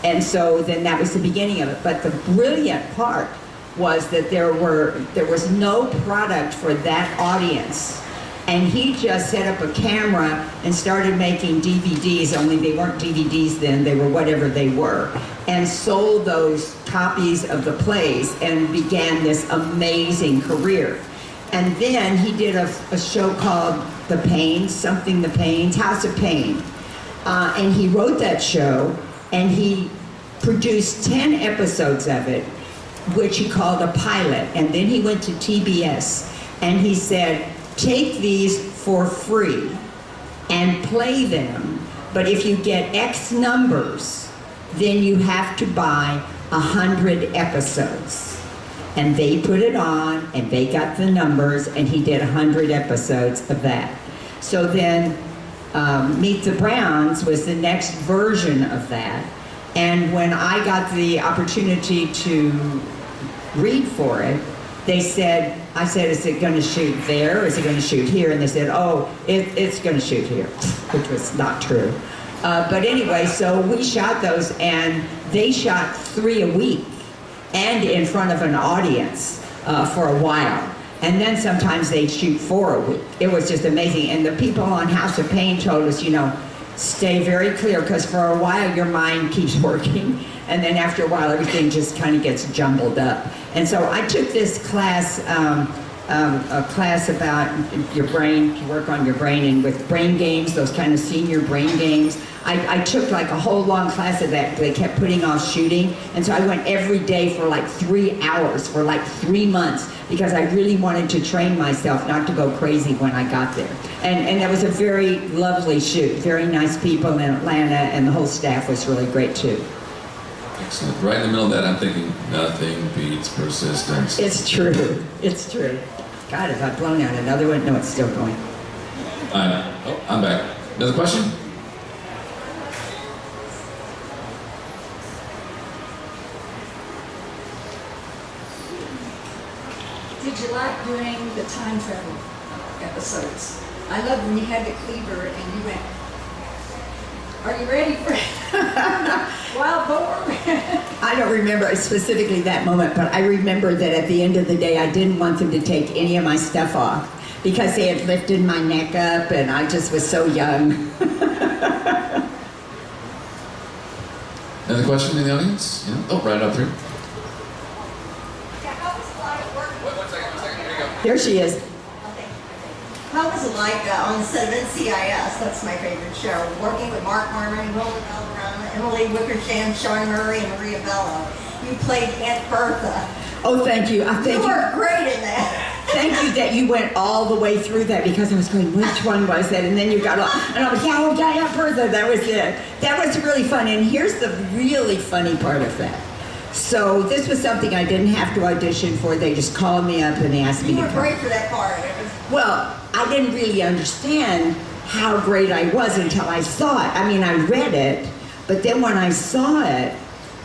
And so then that was the beginning of it. But the brilliant part was that there was no product for that audience. And he just set up a camera and started making DVDs, only they weren't DVDs then, they were whatever they were, and sold those copies of the plays and began this amazing career. And then he did a show called The Pains, House of Pain. And he wrote that show, and he produced 10 episodes of it, which he called a pilot. And then he went to TBS and he said, take these for free and play them, but if you get X numbers, then you have to buy 100 episodes. And they put it on, and they got the numbers, and he did 100 episodes of that. So then, Meet the Browns was the next version of that. And when I got the opportunity to read for it, I said, is it going to shoot there, or is it going to shoot here? And they said, oh, it's going to shoot here, which was not true. But anyway, so we shot those, and they shot 3 a week, and in front of an audience for a while. And then sometimes they'd shoot 4 a week. It was just amazing. And the people on House of Pain told us, stay very clear, because for a while your mind keeps working, and then after a while everything just kind of gets jumbled up. And so I took this class, a class about your brain, to work on your brain, and with brain games, those kind of senior brain games. I took like a whole long class of that. They kept putting off shooting, and so I went every day for like 3 hours for like 3 months, because I really wanted to train myself not to go crazy when I got there. And it was a very lovely shoot, very nice people in Atlanta, and the whole staff was really great too. Excellent. Right in the middle of that, I'm thinking, nothing beats persistence. It's true. It's true. God, have I blown out another one? No, it's still going. I'm back. Another question? Did you like doing the time travel episodes? I love when you had the cleaver and you went, are you ready for wild boar? I don't remember specifically that moment, but I remember that at the end of the day, I didn't want them to take any of my stuff off, because they had lifted my neck up and I just was so young. Another question in the audience? Yeah. Oh, right up here. One second, here you go. Here she is. How was it like on the set of NCIS, that's my favorite show, working with Mark Harmon, Wilma Bellarama, Emily Wickersham, Sean Murray, and Maria Bello? You played Aunt Bertha. Oh, thank you. You were great in that. Thank you that you went all the way through that, because I was going, which one was that? And then you got all, and I was, yeah, Bertha, that was it. That was really fun. And here's the really funny part of that. So this was something I didn't have to audition for. They just called me up and they asked me to come. You were great for that part. Well, I didn't really understand how great I was until I saw it. I mean, I read it, but then when I saw it,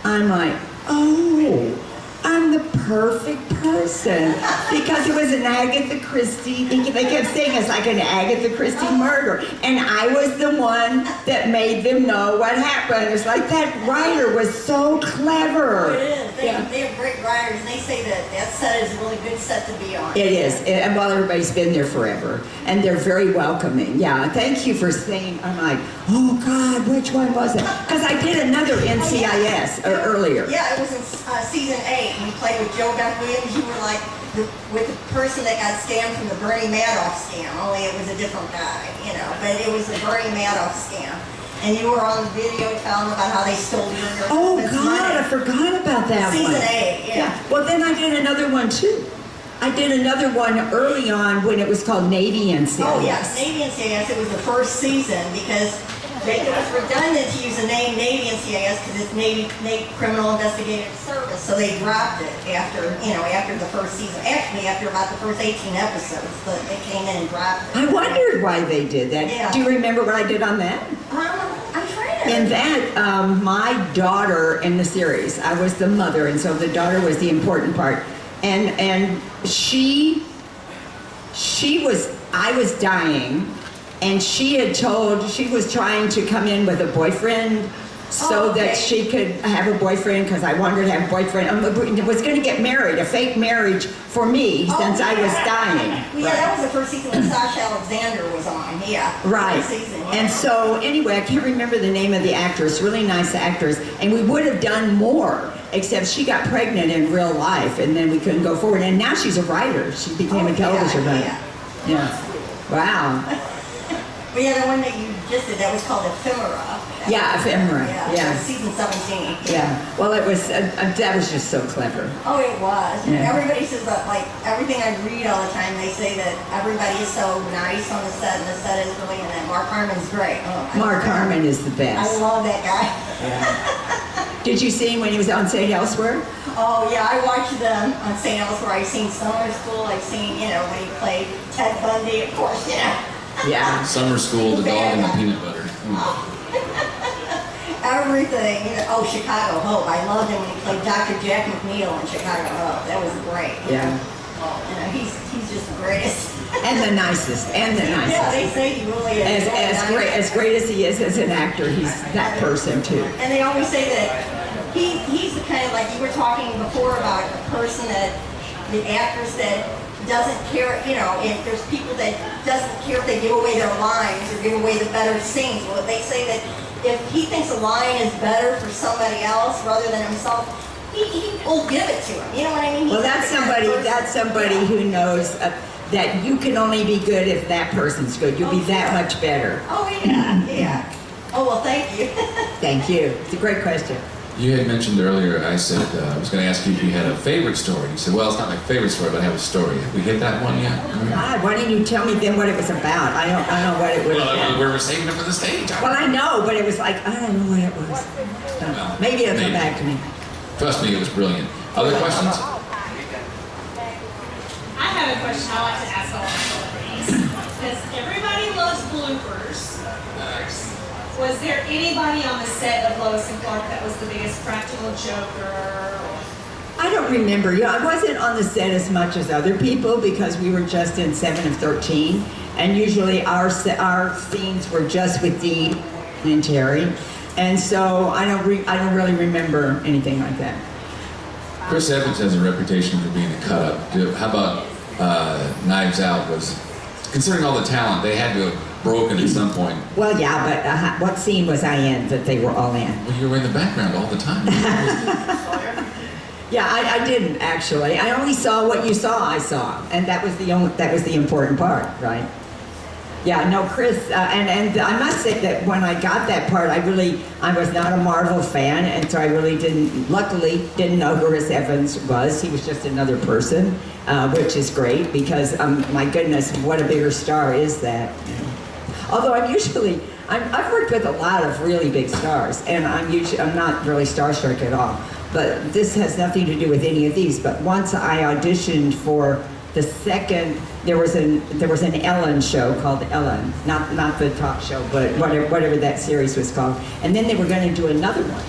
I'm like, oh, I'm the perfect person, because it was an Agatha Christie. They kept saying it's like an Agatha Christie murder, and I was the one that made them know what happened. It's like that writer was so clever. It is. They have great writers, and they say that set is a really good set to be on. It is, and well, everybody's been there forever, and they're very welcoming. Yeah, thank you for saying. I'm like, oh God, which one was it? Because I did another NCIS earlier. Yeah, it was in season 8. You played with Joe Beth Williams. You were like with the person that got scammed from the Bernie Madoff scam, only it was a different guy, but it was the Bernie Madoff scam. And you were on the video telling about how they stole your Oh husband's God, money. I forgot about that one. Season 8, yeah. Well, then I did another one too. I did another one early on when it was called Navy NCIS. Oh yes, Navy NCIS. It was the first season because it was redundant to use the name Navy NCIS because it's Navy Criminal Investigative Service. So they dropped it after the first season. Actually, after about the first 18 episodes, but they came in and dropped it. I wondered why they did that. Yeah. Do you remember what I did on that? I'm trying to. In that, my daughter in the series, I was the mother, and so the daughter was the important part. And I was dying, and she was trying to come in with a boyfriend so that she could have a boyfriend, because I wanted her to have a boyfriend. I was going to get married, a fake marriage for me, since I was dying. Well, yeah, that was the first season when Sasha Alexander was on, yeah. Right. Season, yeah. And so, anyway, I can't remember the name of the actress, really nice actress, and we would have done more, except she got pregnant in real life, and then we couldn't go forward. And now she's a writer. She became a television writer. Yeah. Wow. But yeah, the one that you just did, that was called Ephemera. Yeah, ephemera, yeah. Season 17. Yeah, well, it was, that was just so clever. Oh, it was. Yeah. Everybody says that, like, everything I read all the time, they say that everybody is so nice on the set, and the set is really, and that Mark Harmon's great. Oh, Mark Harmon is the I best. love that guy. Did you see him when he was on St. Elsewhere? Oh, yeah, I watched them on St. Elsewhere. I've seen Summer School. I've seen, when he played Ted Bundy, of course, Yeah. Summer School, the dog and the peanut butter. Everything. Oh, Chicago Hope. I loved him when he played Dr. Jack McNeil in Chicago Hope. That was great. Yeah. Oh, he's just the greatest. And the nicest, and the nicest. Yeah, they say he really is. As great as he is as an actor, he's that person too. And they always say that he's the kind of, like you were talking before about a person that, the actors that doesn't care, if there's people that doesn't care if they give away their lines or give away the better scenes. Well, they say that if he thinks a line is better for somebody else rather than himself, he will give it to him. You know what I mean? Well, that's somebody who knows that you can only be good if that person's good. You'll be that much better. Oh, yeah, yeah. Oh, well, thank you. Thank you. It's a great question. You had mentioned earlier, I said, I was going to ask you if you had a favorite story. You said, well, it's not my favorite story, but I have a story. Have we hit that one yet? God, why didn't you tell me then what it was about? I don't know what it was. Well, we were saving it for the stage. Well, I know, but it was like, I don't know what it was. Well, Maybe it'll come maybe. back to me. Trust me, it was brilliant. Other questions? I have a question I like to ask all our celebrities. Because everybody loves bloopers. Was there anybody on the set of Lois and Clark that was the biggest practical joker? I don't remember. I wasn't on the set as much as other people because we were just in 7 of 13, and usually our scenes were just with Dee and Terry, and so I don't really remember anything like that. Chris Evans has a reputation for being a cut-up. How about Knives Out? Considering all the talent, they had to have broken at some point. Well, yeah, but what scene was I in that they were all in? Well, you were in the background all the time. Yeah, I didn't actually. I only saw what you saw. I saw, and that was the important part, right? Yeah, no, Chris, and I must say that when I got that part, I was not a Marvel fan, and so I really luckily didn't know who Chris Evans was. He was just another person, which is great because, my goodness, what a bigger star is that? Although I've worked with a lot of really big stars, and I'm not really starstruck at all. But this has nothing to do with any of these. But once I auditioned for the second, there was an Ellen show called Ellen, not the talk show, but whatever that series was called. And then they were going to do another one,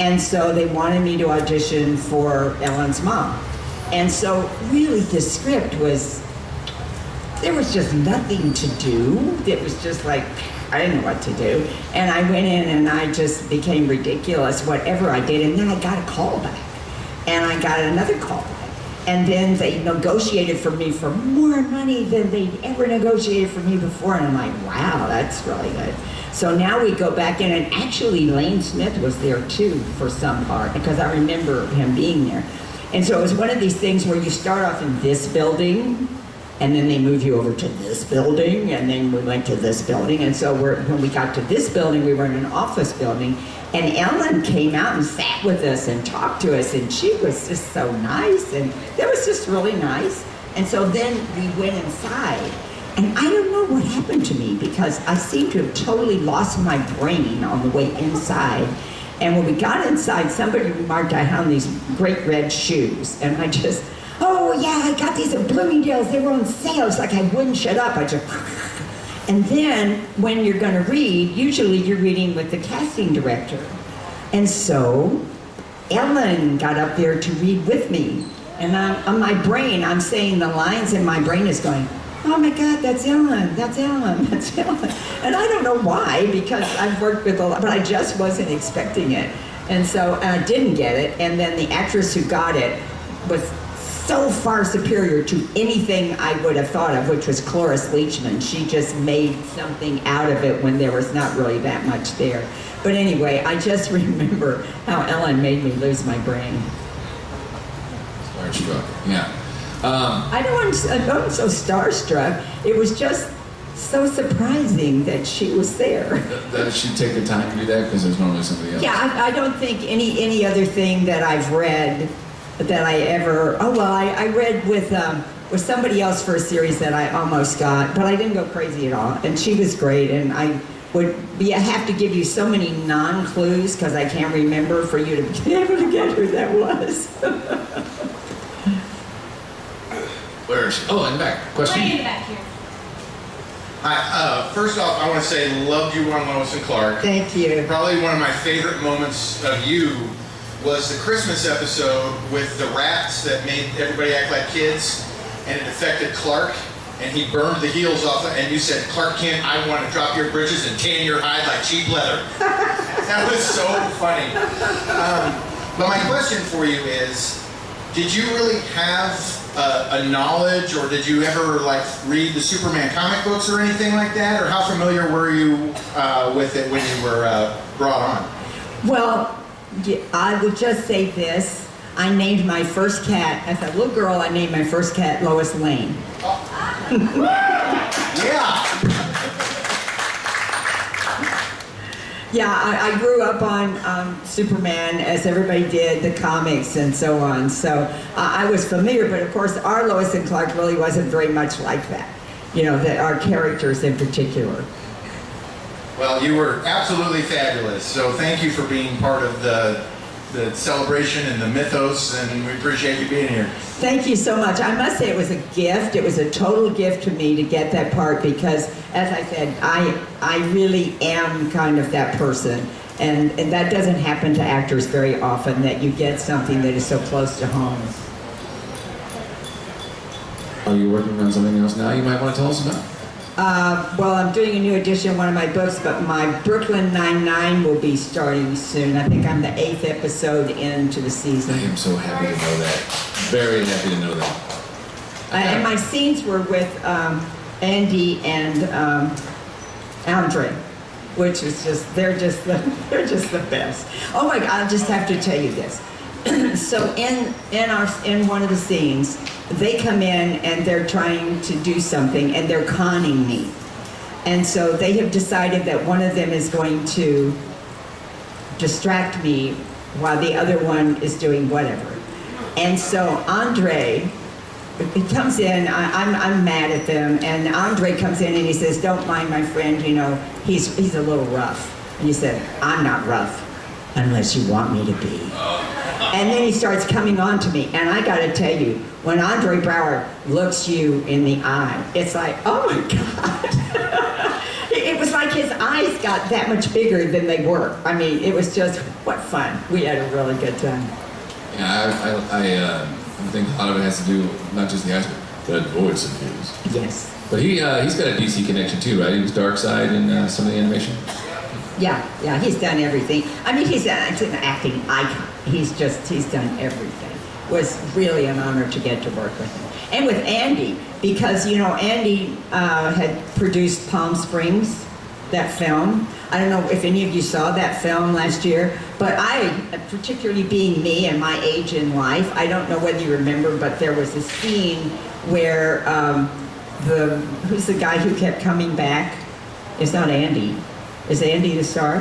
and so they wanted me to audition for Ellen's mom. And so really, the script there was just nothing to do. It was just like, I didn't know what to do. And I went in and I just became ridiculous, whatever I did. And then I got a call back. And I got another call back. And then they negotiated for me for more money than they'd ever negotiated for me before. And I'm like, wow, that's really good. So now we go back in, and actually Lane Smith was there too for some part, because I remember him being there. And so it was one of these things where you start off in this building, and then they move you over to this building, and then we went to this building. And so when we got to this building, we were in an office building, and Ellen came out and sat with us and talked to us, and she was just so nice, and that was just really nice. And so then we went inside, and I don't know what happened to me, because I seem to have totally lost my brain on the way inside. And when we got inside, somebody remarked I had on these great red shoes, and I just, oh yeah, I got these at Bloomingdale's, they were on sale. It's like I wouldn't shut up. I just, and then when you're going to read, usually you're reading with the casting director. And so Ellen got up there to read with me. And on my brain, I'm saying the lines, and my brain is going, oh my God, that's Ellen, that's Ellen, that's Ellen. And I don't know why, because I've worked with a lot, but I just wasn't expecting it. And so I didn't get it. And then the actress who got it was so far superior to anything I would have thought of, which was Cloris Leachman. She just made something out of it when there was not really that much there. But anyway, I just remember how Ellen made me lose my brain. Starstruck, yeah. I wasn't so starstruck. It was just so surprising that she was there. Does she take the time to do that? Because there's normally somebody else. Yeah, I don't think any other thing that I've read that I ever, I read with somebody else for a series that I almost got, but I didn't go crazy at all. And she was great, and I have to give you so many non-clues because I can't remember for you to be able to get who that was. Where is she? Oh, in the back. Question. Way in the back here. Hi, first off, I want to say loved you on Lois and Clark. Thank you. Probably one of my favorite moments of you was the Christmas episode with the rats that made everybody act like kids, and it affected Clark, and he burned the heels off, and you said, Clark Kent, I want to drop your britches and tan your hide like cheap leather. That was so funny. But my question for you is, did you really have a knowledge, or did you ever like read the Superman comic books or anything like that, or how familiar were you with it when you were brought on? Well, I will just say this. I named my first cat, as a little girl, I named my first cat Lois Lane. Yeah. Yeah, I grew up on Superman, as everybody did, the comics and so on. So I was familiar, but of course our Lois and Clark really wasn't very much like that. You know, our characters in particular. Well, you were absolutely fabulous. So thank you for being part of the celebration and the mythos, and we appreciate you being here. Thank you so much. I must say it was a gift. It was a total gift to me to get that part because, as I said, I really am kind of that person. And that doesn't happen to actors very often, that you get something that is so close to home. Are you working on something else now you might want to tell us about? Well, I'm doing a new edition of one of my books, but my Brooklyn Nine-Nine will be starting soon. I think I'm the 8th episode into the season. I am so happy to know that. Very happy to know that. And my scenes were with Andy and Andre, which is they're just the best. Oh my God, I just have to tell you this. So in one of the scenes, they come in and they're trying to do something and they're conning me. And so they have decided that one of them is going to distract me while the other one is doing whatever. And so Andre, he comes in, I'm mad at them, and Andre comes in and he says, don't mind my friend, you know, he's a little rough. And he said, I'm not rough unless you want me to be. And then he starts coming on to me, and I gotta tell you, when Andre Brower looks you in the eye, it's like, oh my God. It was like his eyes got that much bigger than they were. I mean, it was just, what fun. We had a really good time. Yeah, I think a lot of it has to do, not just the eyes, but that voice of his. Yes. But he's got a DC connection too, right? He was Darkseid in some of the animation. Yeah, he's done everything. I mean, he's an acting icon. He's done everything. It was really an honor to get to work with him. And with Andy, because, you know, Andy had produced Palm Springs, that film. I don't know if any of you saw that film last year, but I, particularly being me and my age in life, I don't know whether you remember, but there was a scene where who's the guy who kept coming back? It's not Andy. Is Andy the star?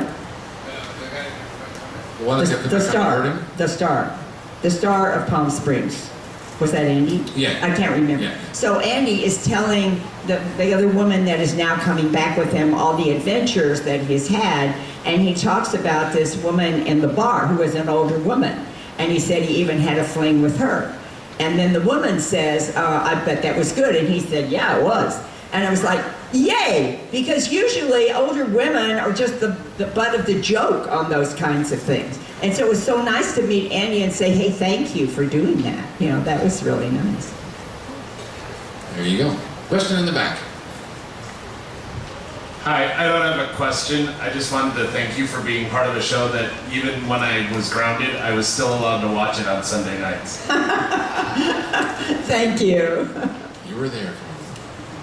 The one that kept The star. hurting? The star. The star of Palm Springs. Was that Andy? Yeah. I can't remember. Yeah. So Andy is telling the other woman that is now coming back with him all the adventures that he's had, and he talks about this woman in the bar who was an older woman, and he said he even had a fling with her. And then the woman says, I bet that was good, and he said, yeah, it was. And I was like, yay, because usually older women are just the butt of the joke on those kinds of things. And so it was so nice to meet Andy and say, hey, thank you for doing that. You know, that was really nice. There you go. Question in the back. Hi, I don't have a question. I just wanted to thank you for being part of the show that even when I was grounded, I was still allowed to watch it on Sunday nights. Thank you. You were there for me.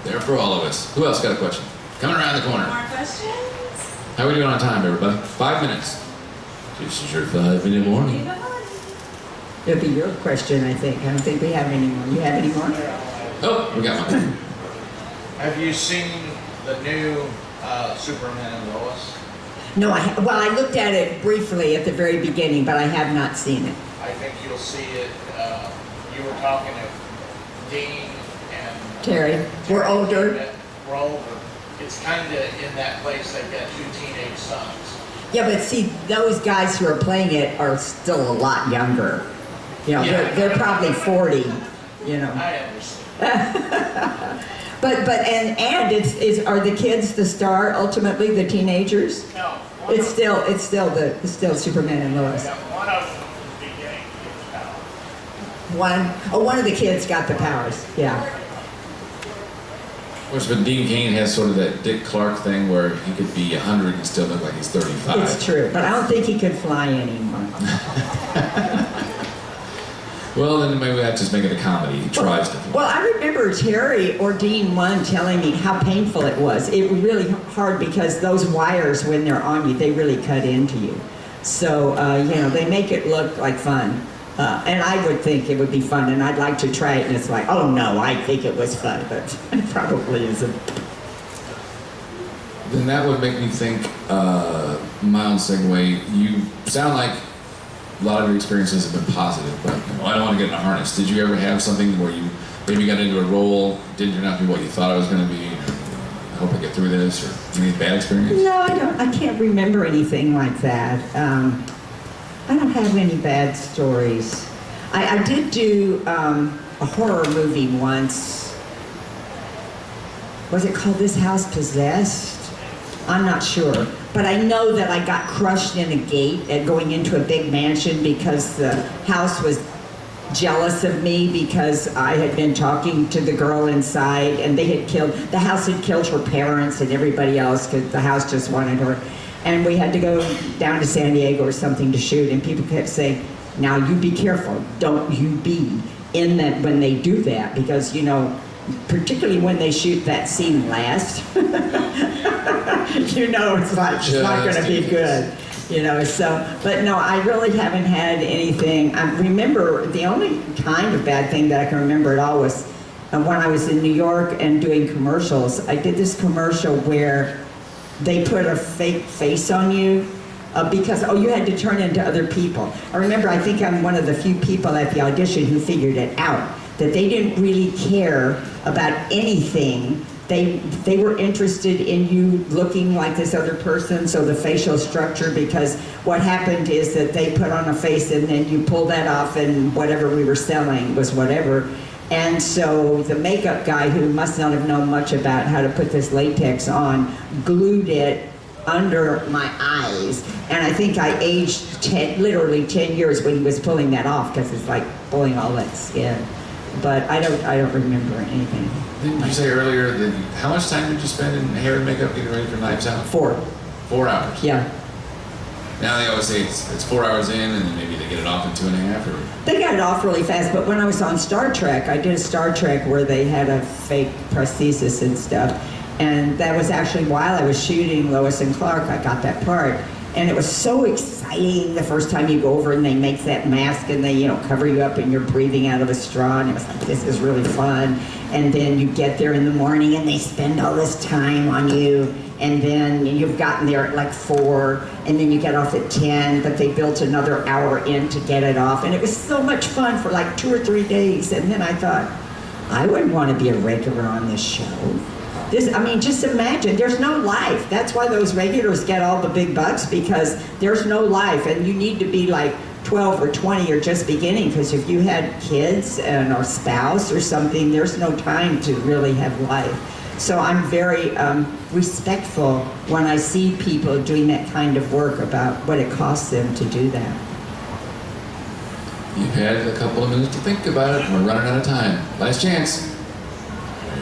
There for all of us. Who else got a question? Coming around the corner. More questions? How are we doing on time, everybody? 5 minutes. This is your 5-minute warning. It'll be your question, I think. I don't think we have any more. You have any more? Oh, we got one. Have you seen the new Superman and Lois? No, well, I looked at it briefly at the very beginning, but I have not seen it. I think you'll see it. You were talking to Dean and Terry, we're older. We're older. It's kind of in that place. They've got 2 teenage sons. Yeah, but see, those guys who are playing it are still a lot younger. You know, Yeah. they're probably 40, you know. I understand. But are the kids the star ultimately, the teenagers? No. It's still Superman and Lois. One of them is the beginning of power. One of the kids got the powers. Yeah. Of course, but Dean Cain has sort of that Dick Clark thing where he could be 100 and still look like he's 35. It's true, but I don't think he could fly anymore. Well, then maybe we have to just make it a comedy. He tries to. Well, I remember Terry or Dean one telling me how painful it was. It was really hard because those wires, when they're on you, they really cut into you. So, you know, they make it look like fun. And I would think it would be fun, and I'd like to try it, and it's like, oh no, I think it was fun, but it probably isn't. Then that would make me think, mild segue, you sound like a lot of your experiences have been positive, but you know, I don't want to get in a harness. Did you ever have something where you maybe got into a role, didn't turn out to be what you thought it was going to be, I hope I get through this, or any bad experience? No, I don't. I can't remember anything like that. I don't have any bad stories. I did do a horror movie once. Was it called This House Possessed? I'm not sure. But I know that I got crushed in a gate at going into a big mansion because the house was jealous of me because I had been talking to the girl inside, and the house had killed her parents and everybody else because the house just wanted her. And we had to go down to San Diego or something to shoot, and people kept saying, now you be careful, don't you be in that when they do that, because, you know, particularly when they shoot that scene last, you know, it's like, it's not going to be good, you know, so, but no, I really haven't had anything. I remember the only kind of bad thing that I can remember at all was when I was in New York and doing commercials. I did this commercial where they put a fake face on you because, you had to turn into other people. I remember, I think I'm one of the few people at the audition who figured it out, that they didn't really care about anything. They were interested in you looking like this other person, so the facial structure, because what happened is that they put on a face and then you pull that off and whatever we were selling was whatever. And so the makeup guy, who must not have known much about how to put this latex on, glued it under my eyes. And I think I aged literally 10 years when he was pulling that off, because it's like pulling all that skin. But I don't remember anything. Didn't you say earlier that how much time did you spend in hair and makeup getting ready for Knives Out? 4. 4 hours? Yeah. Now they always say it's 4 hours in, and then maybe they get it off in 2.5, or? They got it off really fast, but when I was on Star Trek, I did a Star Trek where they had a fake prosthesis and stuff. And that was actually while I was shooting Lois and Clark, I got that part. And it was so exciting the first time you go over and they make that mask and they, you know, cover you up and you're breathing out of a straw, and it was like, this is really fun. And then you get there in the morning and they spend all this time on you, and then you've gotten there at like 4, and then you get off at 10, but they built another hour in to get it off. And it was so much fun for like 2 or 3 days. And then I thought, I wouldn't want to be a regular on this show. I mean, just imagine, there's no life. That's why those regulars get all the big bucks, because there's no life, and you need to be like 12 or 20 or just beginning, because if you had kids and a spouse or something, there's no time to really have life. So I'm very respectful when I see people doing that kind of work about what it costs them to do that. You've had a couple of minutes to think about it, and we're running out of time. Last chance.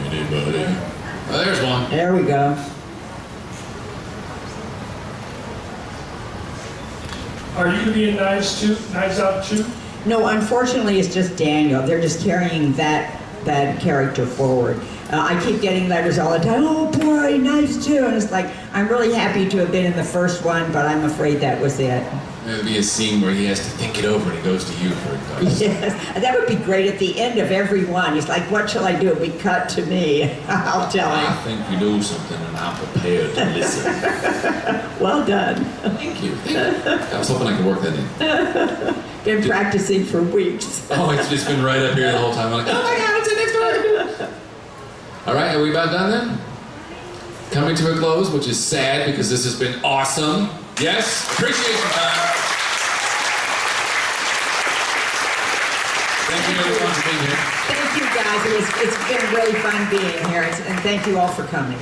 Anybody? Oh, there's one. There we go. Are you going to be in Knives Out too? No, unfortunately, it's just Daniel. They're just carrying that character forward. I keep getting letters all the time, oh boy, nice too. And it's like, I'm really happy to have been in the first one, but I'm afraid that was it. There would be a scene where he has to think it over and he goes to you for advice. Yes, that would be great at the end of every one. He's like, what shall I do? It'll be cut to me. I'll tell I him. think you know something and I'm prepared to listen. Well done. Thank you. I was hoping I could work that in. Been practicing for weeks. Oh, it's just been right up here the whole time. I'm like, oh my God, it's in next door. All right, are we about done then? Coming to a close, which is sad because this has been awesome. Yes, appreciation time. Thank you everyone for being here. Thank you guys. It's been really fun being here, and thank you all for coming.